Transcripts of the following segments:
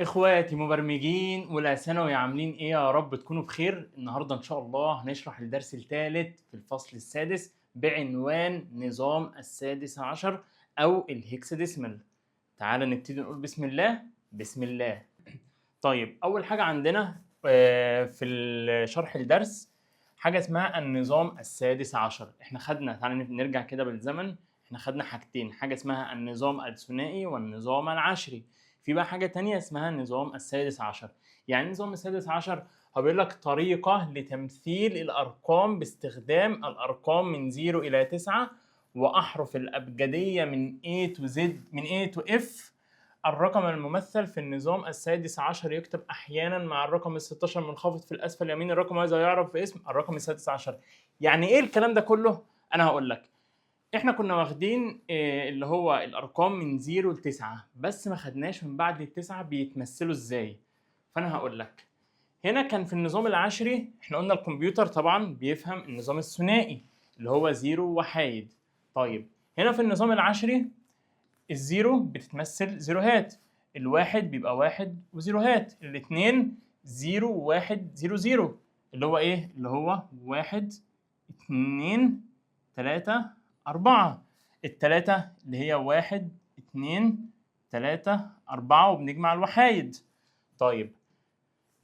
اخواتي مبرمجين اولى ثانوي عاملين ايه؟ يا رب تكونوا بخير. النهارده ان شاء الله هنشرح الدرس الثالث في الفصل السادس بعنوان نظام السادس عشر او الهكساديسمال. تعالى نبتدي نقول بسم الله. بسم الله. طيب اول حاجه عندنا في شرح الدرس حاجه اسمها النظام السادس عشر. احنا خدنا، تعالى نرجع كده بالزمن. احنا خدنا حاجتين، حاجه اسمها النظام الثنائي والنظام العشري. في بقى حاجه تانية اسمها النظام السادس عشر. يعني النظام السادس عشر هو بيقول لك طريقه لتمثيل الارقام باستخدام الارقام من 0 الى 9 واحرف الابجديه من A to Z، من A to F. الرقم الممثل في النظام السادس عشر يكتب أحيانا مع الرقم ال16 منخفض في الأسفل اليمين. الرقم هذا يعرف باسم الرقم السادس عشر. يعني إيه الكلام ده كله؟ أنا هقول لك. إحنا كنا واخدين اللي هو الأرقام من 0 ل 9، بس ما خدناش من بعد التسعة بيتمثلوا إزاي. فأنا هقول لك. هنا كان في النظام العشري إحنا قلنا الكمبيوتر طبعا بيفهم النظام الثنائي اللي هو 0 وحايد. طيب هنا في النظام العشري الزيرو بتتمثل زيروهات، الواحد بيبقى واحد وزيروهات، الاتنين زيرو وواحد زيرو زيرو، اللي هو ايه؟ اللي هو واحد اتنين تلاتة أربعة. التلاتة اللي هي واحد اتنين تلاتة أربعة، وبنجمع الوحايد. طيب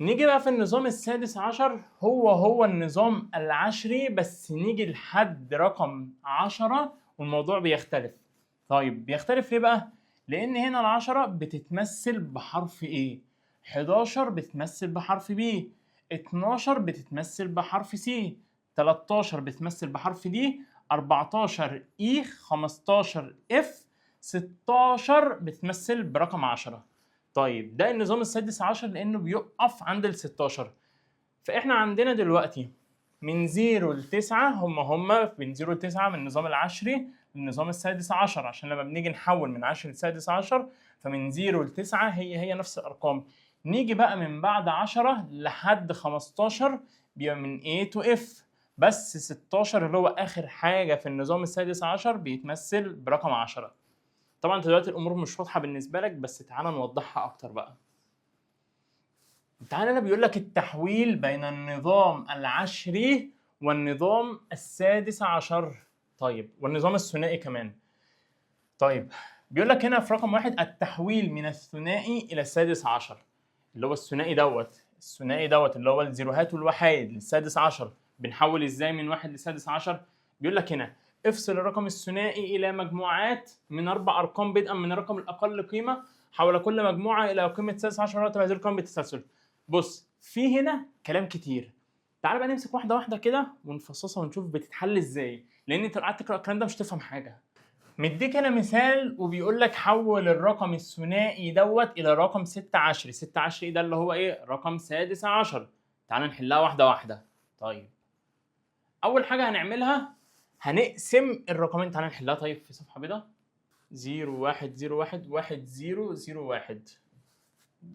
نيجي بقى في النظام السادس عشر، هو النظام العشري، بس نيجي لحد رقم 10 والموضوع بيختلف. طيب بيختلف ليه بقى؟ لأن هنا العشرة بتتمثل بحرف A، 11 بتتمثل بحرف B، 12 بتتمثل بحرف C، 13 بتتمثل بحرف D، 14 E، 15 F، 16 بتتمثل برقم 10. طيب ده النظام السادس عشر لأنه بيقف عند ال 16. فإحنا عندنا دلوقتي من 0 ل 9 هم من 0 ل 9 من النظام العشري للنظام السادس عشر، عشان لما بنيجي نحول من 10 للسادس عشر فمن 0 ل 9 هي نفس الأرقام. نيجي بقى من بعد 10 لحد 15 بيبقى من A to F، بس 16 اللي هو آخر حاجة في النظام السادس عشر بيتمثل برقم 10. طبعا دلوقتي الأمور مش واضحة بالنسبة لك، بس تعالى نوضحها أكتر بقى. تعالى أنا بيقول لك التحويل بين النظام العشري والنظام السادس عشر، طيب والنظام الثنائي كمان. طيب بيقول لك هنا في رقم واحد التحويل من الثنائي إلى السادس عشر، اللي هو الثنائي دوت اللي هو الزيروهات والوحايد للسادس عشر. بنحول إزاي من واحد للسادس عشر؟ بيقول لك هنا افصل الرقم الثنائي إلى مجموعات من 4 أرقام بدءا من الرقم الأقل قيمة، حول كل مجموعة إلى قيمة سادس عشر ورتب هذه القيم بالتسلسل. بص في هنا كلام كتير، تعال بقى نمسك واحدة واحدة كده ونفصصها ونشوف بتتحل إزاي، لأن أنت لو قعدت تقرأ الكلام ده مش هتفهم حاجة. مديك أنا مثال وبيقول لك حول الرقم الثنائي دوت إلى رقم 16. 16 ده اللي هو إيه؟ رقم سادس عشر. تعال نحلها واحدة واحدة. طيب أول حاجة هنعملها هنقسم الرقمين. تعال نحلها طيب في صفحة بيضاء. 0 1 0 1 1 0 0 1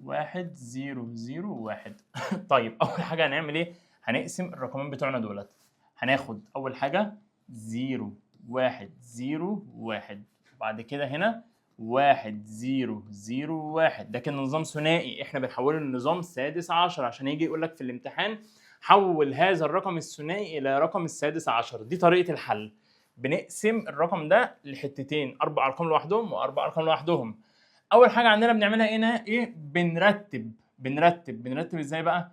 1 0 0 1. طيب أول حاجة هنعمل إيه؟ هنقسم الرقمين بتوعنا دولت. هناخد أول حاجة 0 1 0 1، وبعد كده هنا 1 0 0 1. ده كان نظام ثنائي، احنا بنحوله لنظام سادس عشر عشان يجي يقول لك في الامتحان حول هذا الرقم الثنائي إلى رقم السادس عشر. دي طريقة الحل. بنقسم الرقم ده لحتتين، 4 أرقام لوحدهم و4 أرقام لوحدهم. أول حاجة عندنا بنعملها هنا إيه؟ بنرتب إزاي بقى؟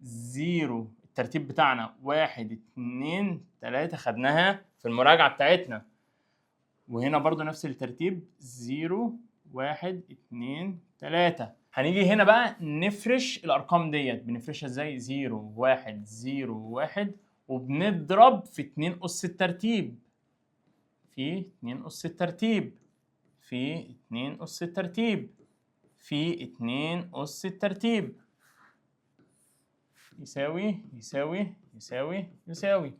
0 الترتيب بتاعنا 1 2 3 خدناها في المراجعة بتاعتنا، وهنا برضو نفس الترتيب 0 1 2 3. هنيجي هنا بقى نفرش الأرقام ديت. بنفرشها إزاي؟ 0 1 0 1، وبنضرب في 2 أس الترتيب، في 2 أس الترتيب، في 2 أس الترتيب، في 2 أس الترتيب، يساوي يساوي يساوي يساوي.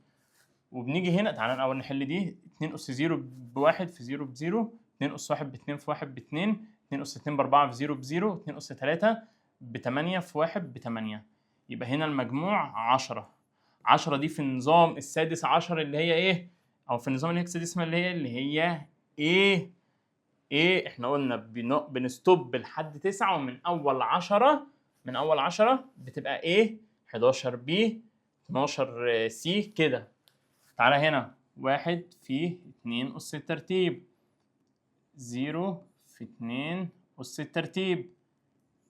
وبنيجي هنا تعالى الأول نحل دي. 2 أس 0 بواحد في 0 ب0، 2 أس 1 ب2 في 1 ب2، 2 أس 2 ب4 في 0 ب0، 2 أس 3 ب8 في 1 ب8. يبقى هنا المجموع 10. 10 دي في النظام السادس عشر اللي هي إيه؟ أو في النظام الهكساديسمال اللي هي إيه؟ ايه احنا قلنا بنستوب لحد 9، ومن اول 10 بتبقى ايه 11 بي 12 سي كده. تعالى هنا 1 في 2 أس الترتيب، 0 في 2 أس الترتيب،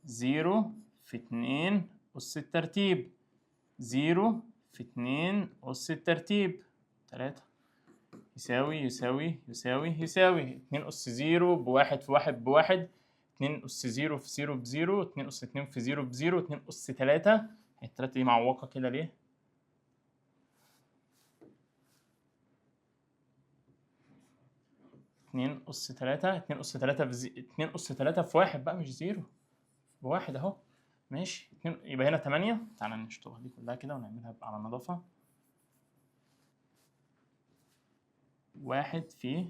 0 في 2 أس الترتيب، 0 في 2 أس الترتيب 3 يساوي 2 أس 0 بواحد في واحد بواحد، 2 أس 0 في 0 بزيرو، 2 أس 2 في 0 بزيرو، 2 أس 3. التلاتة دي معوقة كده ليه؟ 2 أس 3 2 أس 3 2 أس 3 في واحد بقى مش 0 بواحد أهو. ماشي يبقى هنا 8. تعالى نشطبها دي كلها كده ونعملها على نظافة. 1 في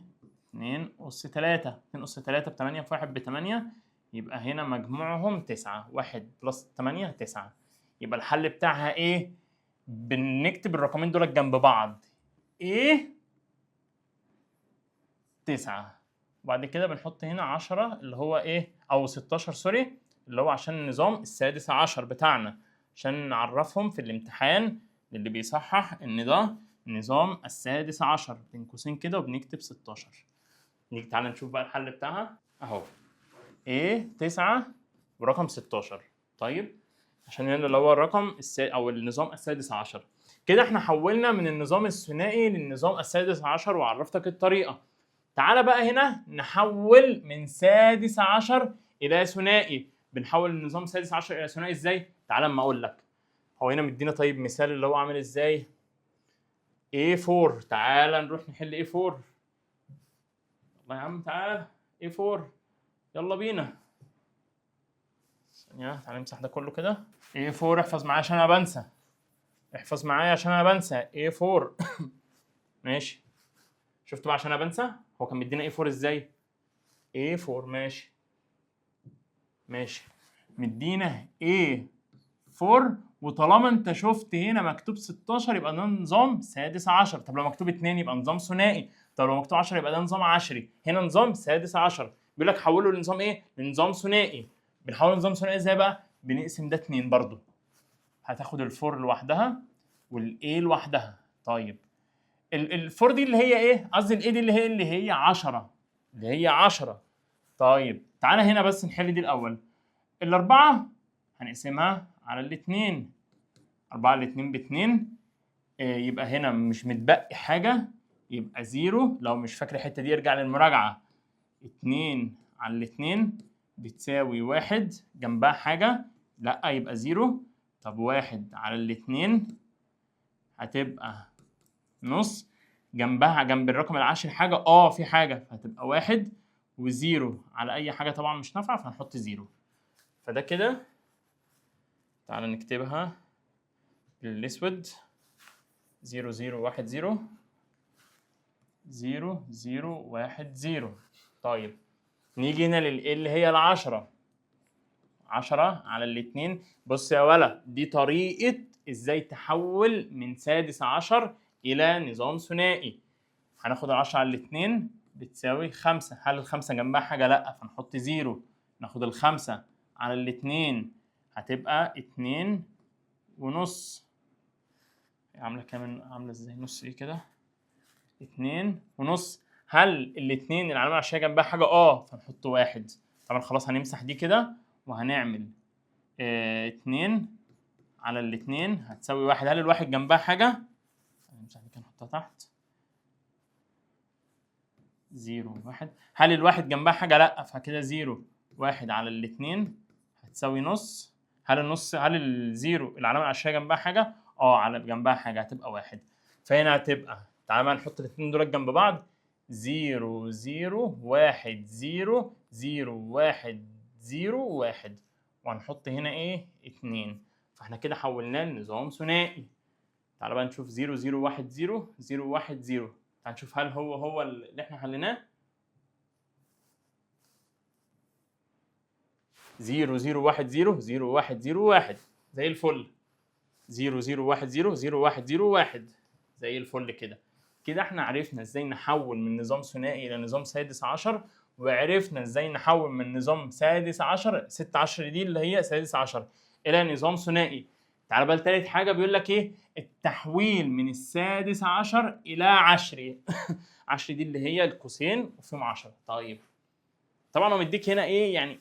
2 أس 3، 2 أس 3 ب8 في 1 ب8، يبقى هنا مجموعهم 9. 1 بلس 8 9. يبقى الحل بتاعها ايه؟ بنكتب الرقمين دول جنب بعض، ايه 9، وبعد كده بنحط هنا 10 اللي هو ايه، او 16 سوري، اللي هو عشان النظام السادس عشر بتاعنا، عشان نعرفهم في الامتحان اللي بيصحح ان ده النظام السادس عشر بين قوسين كده وبنكتب 16. نيجي تعالى نشوف بقى الحل بتاعها اهو، ايه 9 ورقم 16. طيب عشان هنا اللي هو الرقم او النظام السادس عشر. كده احنا حولنا من النظام الثنائي للنظام السادس عشر وعرفتك الطريقة. تعالى بقى هنا نحول من سادس عشر إلى ثنائي. بنحول النظام سادس عشر إلى ثنائي ازاي؟ تعالى اما اقول لك. هو هنا مدينا طيب مثال اللي هو عامل ازاي؟ A4. تعالى نروح نحل A4. والله يا عم تعالى A4 يلا بينا. ثانية تعالى نمسح ده كله كده. A4 احفظ معايا عشان انا بنسى. احفظ معايا عشان انا بنسى. A4 ماشي. شفت بقى عشان انا بنسى؟ هو كان مدينا A4 ازاي؟ A4 ماشي. ماشي. مدينا A4، وطالما انت شفت هنا مكتوب 16 يبقى ده نظام سادس عشر. طب لو مكتوب 2 يبقى نظام ثنائي. طب لو مكتوب 10 يبقى ده نظام عشري. هنا نظام سادس عشر. بيقول لك حوله لنظام ايه؟ لنظام ثنائي. بنحول نظام ثنائي ازاي بقى؟ بنقسم ده 2 برضو. هتاخد الفور لوحدها والاي لوحدها. طيب الفور دي اللي هي ايه؟ قصدي الاي دي اللي هي 10. اللي هي 10. طيب تعالى هنا بس نحل دي الاول. الاربعه هنقسمها على الاثنين. 4 على 2 ب2. يبقى هنا مش متبقي حاجه، يبقى 0. لو مش فاكر الحته دي ارجع للمراجعه. 2 على 2 بتساوي 1. جنبها حاجه؟ لا يبقى 0. طب 1 على 2 هتبقى نص. جنبها جنب الرقم العاشر حاجه؟ في حاجه، فهتبقى 1. وزيرو على اي حاجه طبعا مش نافعه فهنحط 0. فده كده. تعالى نكتبها بالاسود. 0 0 1 0 0 0 1 0. طيب نيجي هنا اللي هي العشرة. 10 على الاثنين. بص يا ولا، دي طريقة ازاي تحول من سادس عشر إلى نظام ثنائي. هناخد 10 على الاثنين بتساوي 5. هل الخمسة جنبها حاجة؟ لأ، فنحط 0. ناخد الخمسة على الاثنين هتبقى 2 ونص. عاملة كام؟ عاملة ازاي نص ايه كده؟ 2 ونص. هل الاثنين العلامة العشرية جنبها حاجة؟ فنحط 1. طبعا خلاص هنمسح دي كده وهنعمل 2 على الاثنين هتساوي 1. هل الواحد جنبها حاجة؟ هنمسح دي كده نحطها تحت. 0 1. هل الواحد جنبها حاجة؟ لأ، فكده 0 1 على الاثنين هتساوي نص. هل الزيرو العلامة العشرية جنبها حاجة؟ على جنبها حاجة هتبقى 1. فهنا هتبقى، تعالى بقى نحط الاثنين دول جنب بعض. 0 0 1 0 0 1 0 1. وهنحط هنا ايه؟ 2. فاحنا كده حولناه لنظام ثنائي. تعالى بقى نشوف 0 0 1 0 0 1 0. تعالى نشوف هل هو اللي احنا حليناه. 0 0 1 0 0 1 0 1 زي الفل. 0 0 1 0 0 1 0 1 زي الفل كده. كده احنا عرفنا ازاي نحول من نظام ثنائي الى نظام سادس عشر، وعرفنا ازاي نحول من نظام سادس عشر 16 دي اللي هي سادس عشر الى نظام ثنائي. تعال بقى لتالت حاجه، بيقول لك ايه؟ التحويل من السادس عشر الى عشري. عشري دي اللي هي القوسين وفيهم 10. طيب طبعا هو مديك هنا ايه يعني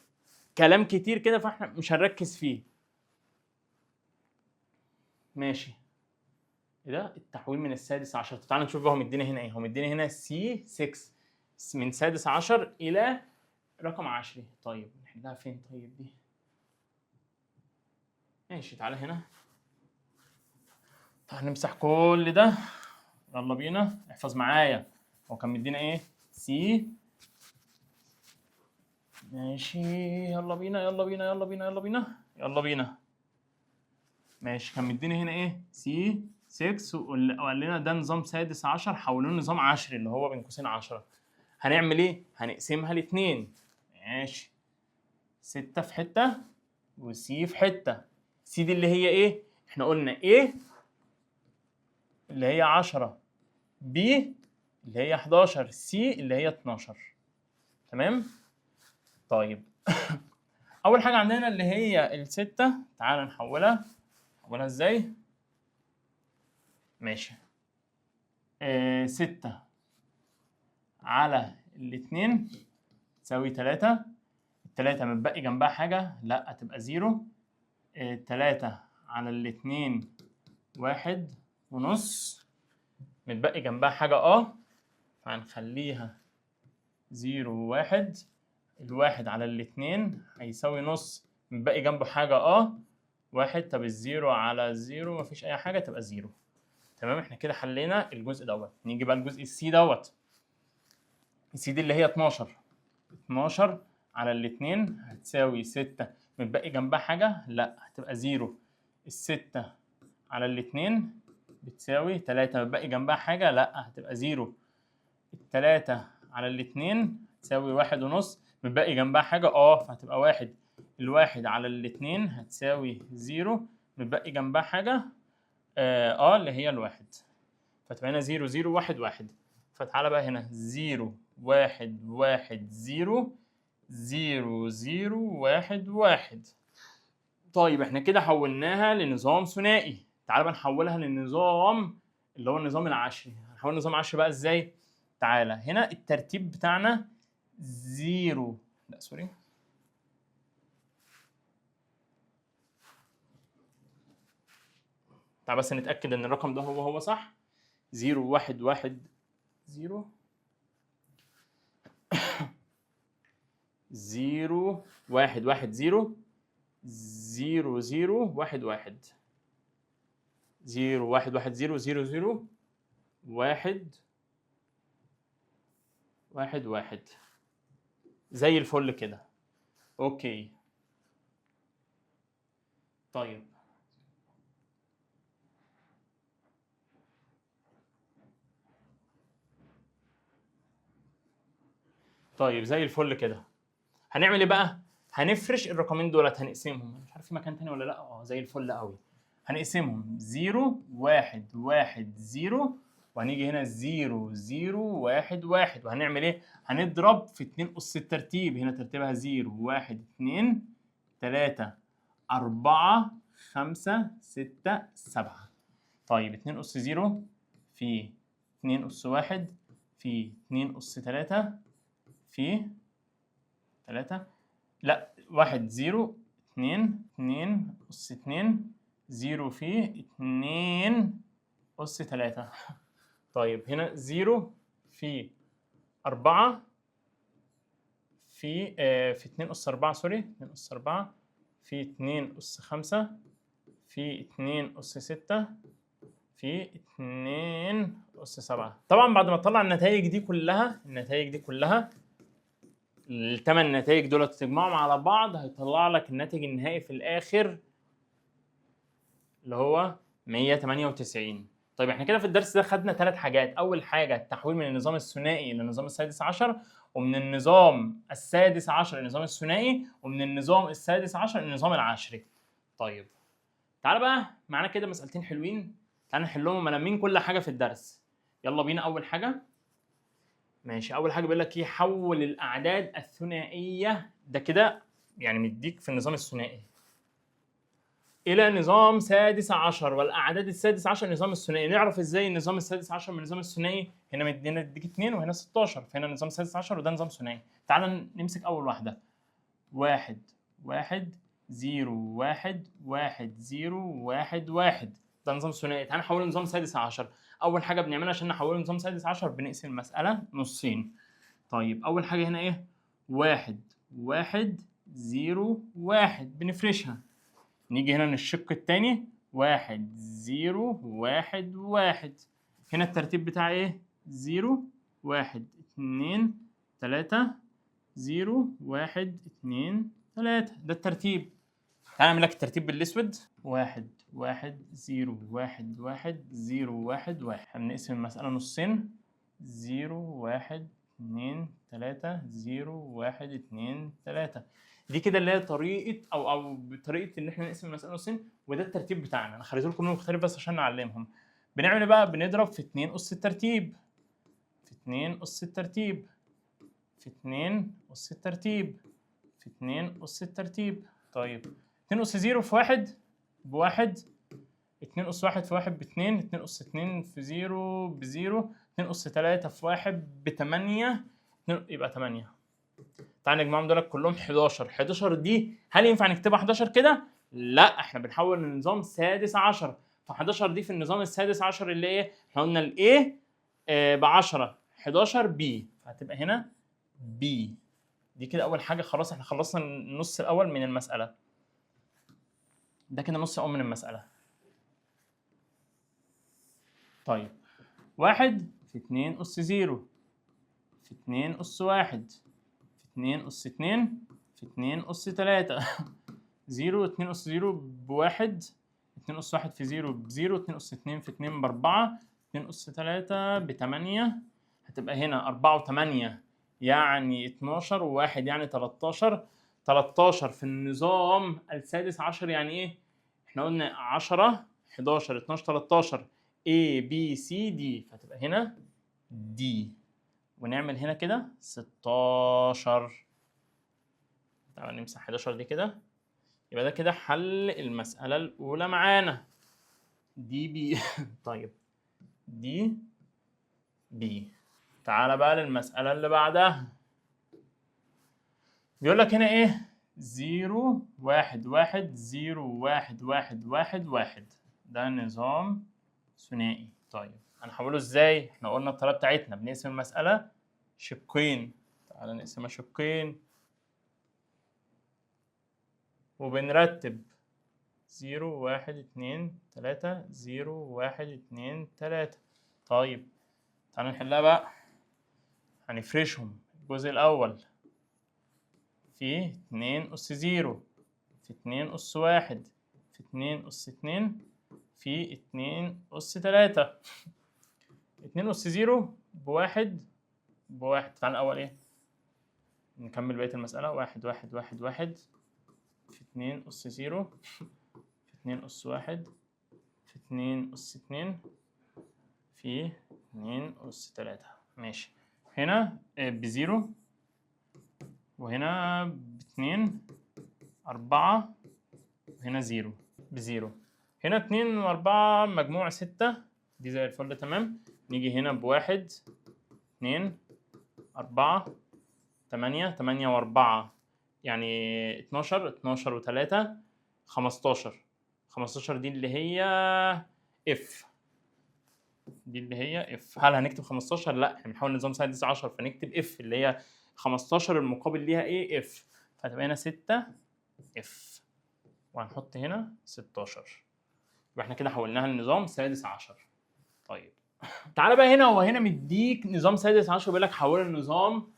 كلام كتير كده، فاحنا مش هنركز فيه. ماشي. ايه ده؟ التحويل من السادس عشر. تعال نشوف بقى هو مدينا هنا ايه. هو مدينا هنا سي 6 من سادس عشر الى رقم عشري. طيب نحلها فين طيب دي؟ ماشي تعالى هنا. هنمسح كل ده. يلا بينا. احفظ معايا هو كان مدينا ايه؟ سي. ماشي يلا بينا يلا بينا يلا بينا يلا بينا يلا بينا. ماشي كان مدينا هنا ايه؟ سي 6 وقال لنا ده نظام سادس عشر حولوه نظام عشري اللي هو بين قوسين 10. هنعمل ايه؟ هنقسمها لاتنين. ماشي. 6 في حتة وسي في حتة. سي دي اللي هي ايه؟ احنا قلنا ايه؟ اللي هي 10. بي اللي هي 11. سي اللي هي 12. تمام؟ طيب أول حاجة عندنا اللي هي الستة. تعال نحولها. نحولها ازاي؟ ماشي. 6 على الاتنين تساوي 3. التلاتة متبقي جنبها حاجة؟ لأ تبقى 0. 3 على الاتنين 1.5. متبقي جنبها حاجة فهنخليها 0 و1. الواحد على الاتنين هيساوي نص. متبقي جنبه حاجة 1. طب الزيرو على الزيرو مفيش أي حاجة تبقى 0. تمام. احنا كده حلينا الجزء دوت. نيجي بقى الجزء السي دوت. السي دي اللي هي 12. 12 على الاتنين هتساوي 6. متبقي جنبها حاجة؟ لأ هتبقى 0. الستة على الاتنين بتساوي 3. متبقي جنبها حاجة؟ لأ هتبقى 0. التلاتة على الاتنين تساوي 1.5. متبقي جنبها حاجة؟ فهتبقى 1. الواحد على الاتنين هتساوي 0. متبقي جنبها حاجة؟ اللي هي الواحد. فتبقى هنا 0 0 1 1. فتعالى بقى هنا 0 1 1 0 0 0 1 1. طيب احنا كده حولناها لنظام ثنائي. تعالى بقى نحولها للنظام اللي هو النظام العشري. هنحول النظام العشري بقى ازاي؟ تعالى هنا الترتيب بتاعنا 0. لا سوري. تعال بس نتأكد ان الرقم ده هو صح. 0 1 1 0 0 1 1 0 0 0 1 1 0 1 1 0 0 0 1 1 1. زي الفل كده. اوكي. طيب زي الفل كده. هنعمل ايه بقى؟ هنفرش الرقمين دولت. هنقسمهم. مش عارف في مكان تاني ولا لا. زي الفل قوي. هنقسمهم 0 1 1 0. وهنيجي هنا 0 0 1 1. وهنعمل ايه؟ هنضرب في 2 أس الترتيب. هنا ترتيبها 0 1 2 3 4 5 6 7. طيب 2 أس 0 في 2 أس 1 في 2 أس 3 في 3. لا 1 0 2 2 أس 2 0 في 2 أس 3. طيب هنا 0 في 4 في 2 أس 4 سوري 2 أس 4 في 2 أس 5 في 2 أس 6 في 2 أس 7. طبعا بعد ما تطلع النتائج دي كلها الثمان نتائج دول تجمعهم على بعض هيطلع لك الناتج النهائي في الآخر اللي هو 198. طيب احنا كده في الدرس ده خدنا 3 حاجات. أول حاجة التحويل من النظام الثنائي إلى النظام السادس عشر، ومن النظام السادس عشر النظام الثنائي، ومن النظام السادس عشر النظام العشري. طيب تعالى بقى معانا كده مسألتين حلوين. تعالى نحلهم ملامين كل حاجة في الدرس. يلا بينا. أول حاجة ماشي. اول حاجه بيقول لك ايه؟ حول الاعداد الثنائيه، ده كده يعني مديك في النظام الثنائي، الى نظام سادس عشر، والاعداد السادس عشر نظام الثنائي. نعرف ازاي النظام السادس عشر من النظام الثنائي؟ هنا مدينا اديك 2 وهنا 16، فهنا نظام سادس عشر وده نظام ثنائي. تعال نمسك اول واحده، 1 1 0 1 1 0 1 1، ده نظام ثنائي. تعال نحوله نظام سادس عشر. اول حاجه بنعملها عشان نحوله نظام سادس عشر بنقسم المساله نصين. طيب اول حاجه هنا ايه؟ 1 1 0 1، بنفرشها. نيجي هنا للشق الثاني، 1 0 1 1، هنا الترتيب بتاع ايه؟ 0 1 2 3 0 1 2 3، ده الترتيب. تعالى اعمل لك الترتيب بالاسود، 1 1 0 1 1 0 1 1. هنقسم المسألة نصين، 0 1 2 3 0 1 2 3. دي كده اللي هي طريقة أو بطريقة إن إحنا نقسم المسألة نصين، وده الترتيب بتاعنا. أنا خليته لكم مختلف بس عشان نعلمهم. بنعمل إيه بقى؟ بنضرب في 2 أس الترتيب، في 2 أس الترتيب، في 2 أس الترتيب، في 2 أس الترتيب. طيب 2 أس 0 في 1 بواحد، 2 أس 1 في 1 ب2، 2 أس 2 في 0 ب0، 2 أس 3 في 1 ب8، يبقى 8. تعالى نجمعهم دول كلهم 11. 11 دي هل ينفع نكتبها 11 كده؟ لا، احنا بنحول لنظام سادس عشر. ف11 دي في النظام السادس عشر اللي ايه؟ احنا قلنا الايه ب 10، 11 بي، فهتبقى هنا بي. دي كده اول حاجه. خلاص احنا خلصنا النص الاول من المساله، ده كده نص اول من المساله. طيب 1 في 2 أس 0 في 2 أس 1 في 2 أس 2 في 2 أس 3 0 2 أس 0 بواحد، 2 أس 1 في 0 ب0، 2 أس 2 في 2 ب4، 2 أس 3 ب8. هتبقى هنا 4 و8 يعني 12 و1 يعني 13. 13 في النظام السادس عشر يعني ايه؟ احنا قلنا 10 11 12 13 A B C D، فهتبقى هنا D. ونعمل هنا كده 16. تعالى نمسح 11 دي كده. يبقى ده كده حل المسألة الأولى معانا، دي بي. طيب دي بي. تعالى بقى للمسألة اللي بعدها. بيقول لك هنا ايه؟ 0 1 1 0 1 1 1 1، ده نظام ثنائي. طيب هنحوله ازاي؟ احنا قلنا الطريقة بتاعتنا بنقسم المسألة شقين. تعالى نقسمها شقين وبنرتب 0 1 2 3 0 1 2 3. طيب تعالى نحلها بقى. هنفرشهم. الجزء الأول في 2 أس 0 في 2 أس 1 في 2 أس 2 في 2 أس 3. 2 أس 0 بواحد بواحد. تعالى الأول إيه؟ نكمل بقية المسألة. 1 1 1 1 في 2 أس 0 في 2 أس 1 في 2 أس 2 في 2 أس 3. ماشي. هنا بزيرو وهنا باتنين 4 وهنا 0 بزيرو. هنا 2 و4 مجموع 6، دي زي الفل تمام. نيجي هنا بواحد 2 4 8 8 و4 يعني 12 12 و3 15. 15 دي اللي هي اف، دي اللي هي اف. هل هنكتب 15؟ لا، احنا بنحاول نظام سادس عشر فنكتب اف اللي هي 15 المقابل ليها ايه؟ اف. فهتبقى هنا 6 اف وهنحط هنا 16. يبقى احنا كده حولناها لنظام سادس عشر. طيب تعالى بقى هنا، هو هنا مديك نظام سادس عشر بيقول لك حوله لنظام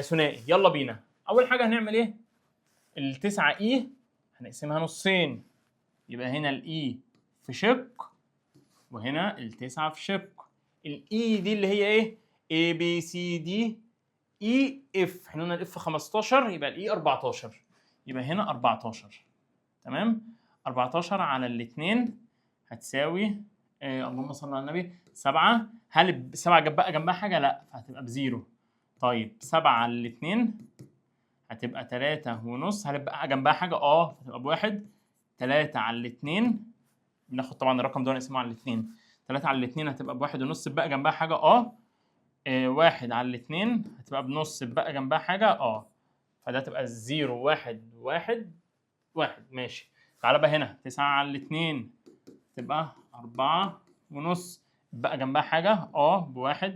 ثنائي. يلا بينا. اول حاجه هنعمل ايه؟ التسعة اي هنقسمها نصين، يبقى هنا الاي في شق وهنا التسعة في شق. الاي دي اللي هي ايه؟ A B C D E F. احنا قلنا الاف 15 يبقى الاي 14، يبقى هنا 14 تمام. 14 على الاثنين هتساوي اللهم صل على النبي 7. هل 7 بقى جنبها حاجة؟ لأ، فهتبقى ب0. طيب 7 على الاتنين هتبقى 3.5. هل بقى جنبها حاجة؟ هتبقى ب1. 3 على الاتنين بناخد طبعا الرقم ده ونقسمه على الاتنين. 3 على الاتنين هتبقى ب1.5. بقى جنبها حاجة؟ 1 على الاتنين هتبقى بنص. بقى جنبها حاجة؟ فده تبقى 0 1 1 1. ماشي. تعالى بقى هنا 9 على الاتنين تبقى 4.5. بقى جنبها حاجة؟ ب1.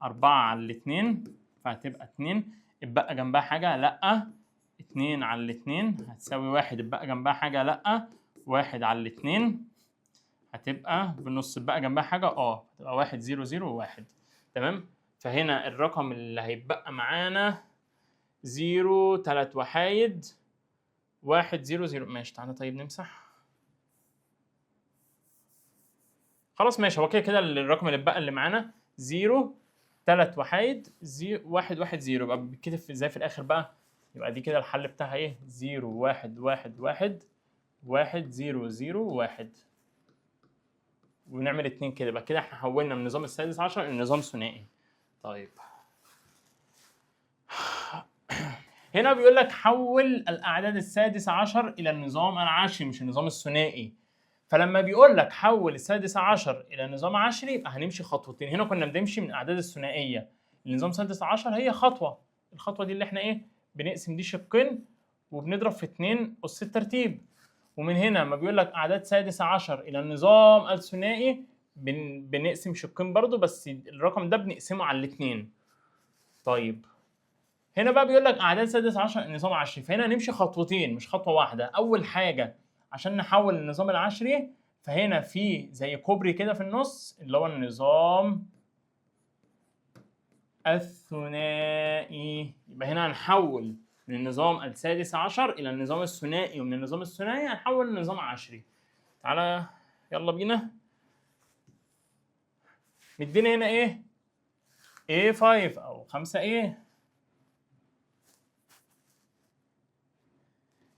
4 على الاتنين فهتبقى 2. بقى جنبها حاجة؟ لأ. 2 على الاتنين هتساوي 1. بقى جنبها حاجة؟ لأ. 1 على الاتنين هتبقى بالنص. بقى جنبها حاجة؟ هتبقى 1 0 0 1. تمام؟ فهنا الرقم اللي هيتبقى معانا 0 3 وحايد 1 0 0. ماشي. تعالى طيب نمسح. خلاص ماشي. هو كده الرقم اللي اتبقى اللي معانا 0 3 وحايد 1 1 0. يبقى بيتكتب ازاي في الاخر بقى؟ يبقى دي كده الحل بتاعها ايه؟ 0 1 1 1 1 0 0 1. ونعمل 2 كده. يبقى كده احنا حولنا من النظام السادس عشر الى نظام ثنائي. طيب هنا بيقول لك حول الاعداد السادس عشر الى النظام العشري مش النظام الثنائي. فلما بيقول لك حول السادس عشر الى نظام عشري يبقى هنمشي خطوتين. هنا كنا بنمشي من الاعداد الثنائيه لنظام سادس عشر هي خطوه. الخطوه دي اللي احنا ايه؟ بنقسم دي شقين وبنضرب في 2 اس الترتيب. ومن هنا لما بيقول لك اعداد سادس عشر الى النظام الثنائي بنقسم شقين برضو، بس الرقم ده بنقسمه على الاثنين. طيب هنا بقى بيقول لك اعداد سادس عشر النظام عشري، فهنا هنمشي خطوتين مش خطوه واحده. اول حاجه عشان نحول النظام العشري فهنا في زي كوبري كده في النص اللي هو النظام الثنائي. يبقى هنا هنحول من النظام السادس عشر الى النظام الثنائي، ومن النظام الثنائي هنحول لنظام عشري. تعالى يلا بينا. مدينا هنا ايه؟ A5 او 5A.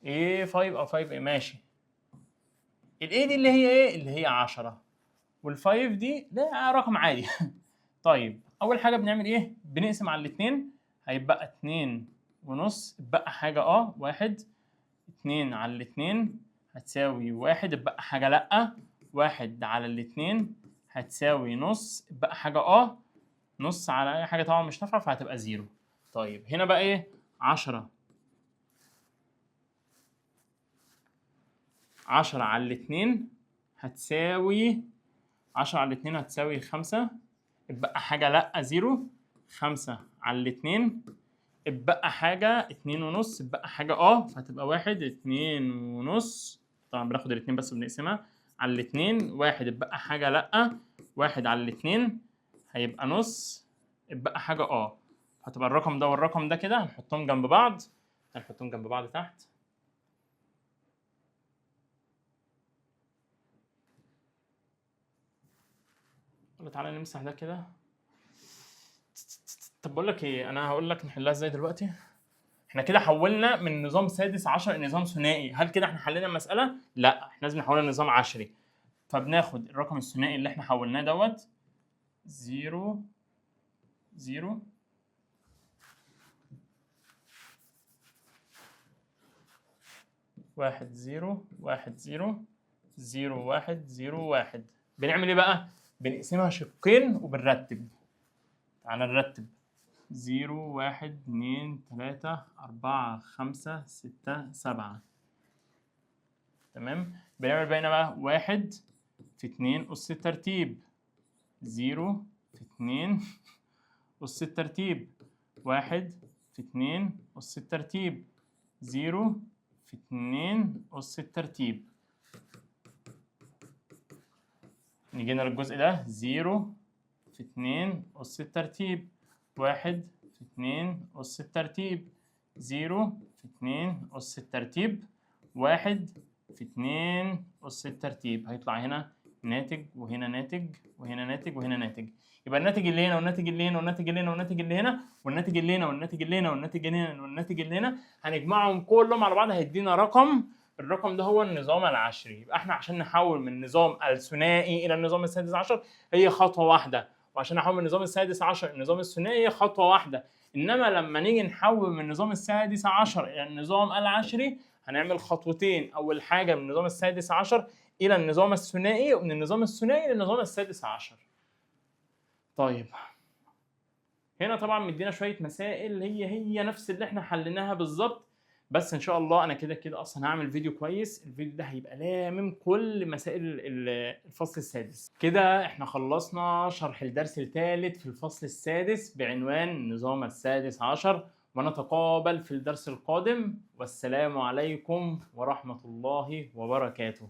A5 او 5A. ماشي. الاي دي اللي هي ايه؟ اللي هي 10. والفايف دي ده رقم عادي. طيب اول حاجه بنعمل ايه؟ بنقسم على الاثنين هيبقى 2.5. اتبقى حاجه 1. 2 على الاثنين هتساوي 1. اتبقى حاجه لا. 1 على الاثنين هتساوي نص. اتبقى حاجه نص على اي حاجه طبعا مش نافعه فهتبقى 0. طيب هنا بقى ايه؟ 10 على الاثنين هتساوي 10 على الاثنين هتساوي 5. اتبقى حاجة لأ 0. 5 على الاثنين اتبقى حاجة 2.5. اتبقى حاجة فهتبقى 1 2.5. طبعا بناخد الاثنين بس بنقسمها على الاثنين. 1 اتبقى حاجة لأ. 1 على الاثنين هيبقى نص. اتبقى حاجة هتبقى الرقم ده والرقم ده كده هنحطهم جنب بعض. هنحطهم جنب بعض تحت. تعالى نمسح ده كده. طب بقول لك ايه، انا هقول لك نحلها ازاي دلوقتي. احنا كده حولنا من نظام سادس عشر لنظام ثنائي. هل كده احنا حلينا المساله؟ لا، احنا لازم نحولها لنظام عشري. فبناخد الرقم الثنائي اللي احنا حولناه دوت 0 0 1 0 1 0 0 1 0 1. بنعمل ايه بقى؟ بنقسمها شقين وبنرتب. تعالى نرتب 0 1 2 3 4 5 6 7. تمام. بنعمل بقى هنا بقى 1 في 2 أس الترتيب. 0 في 2 أس الترتيب. 1 في 2 أس الترتيب. 0 في 2 أس الترتيب. نيجينا للجزء ده 0 في 2 أس الترتيب. 1 في 2 أس الترتيب. 0 في 2 أس الترتيب. 1 في 2 أس الترتيب. هيطلع هنا ناتج وهنا ناتج وهنا ناتج وهنا ناتج. يبقى الناتج اللي هنا والناتج اللي هنا والناتج اللي هنا والناتج اللي هنا والناتج اللي هنا والناتج اللي هنا والناتج اللي هنا والناتج اللي هنا هنجمعهم كلهم على بعض هيدينا رقم. الرقم ده هو النظام العشري. يبقى احنا عشان نحول من النظام الثنائي الى النظام السادس عشر هي خطوه واحده، وعشان نحول من النظام السادس عشر الى النظام الثنائي هي خطوه واحده. انما لما نيجي نحول من النظام السادس عشر الى النظام العشري هنعمل خطوتين. اول حاجه من النظام السادس عشر الى النظام الثنائي، ومن النظام الثنائي للنظام السادس عشر. طيب هنا طبعا مدينا شويه مسائل هي نفس اللي احنا حليناها بالظبط، بس ان شاء الله انا كده كده اصلا هعمل فيديو كويس. الفيديو ده هيبقى لامم كل مسائل الفصل السادس. كده احنا خلصنا شرح الدرس الثالث في الفصل السادس بعنوان النظام السادس عشر، ونتقابل في الدرس القادم. والسلام عليكم ورحمة الله وبركاته.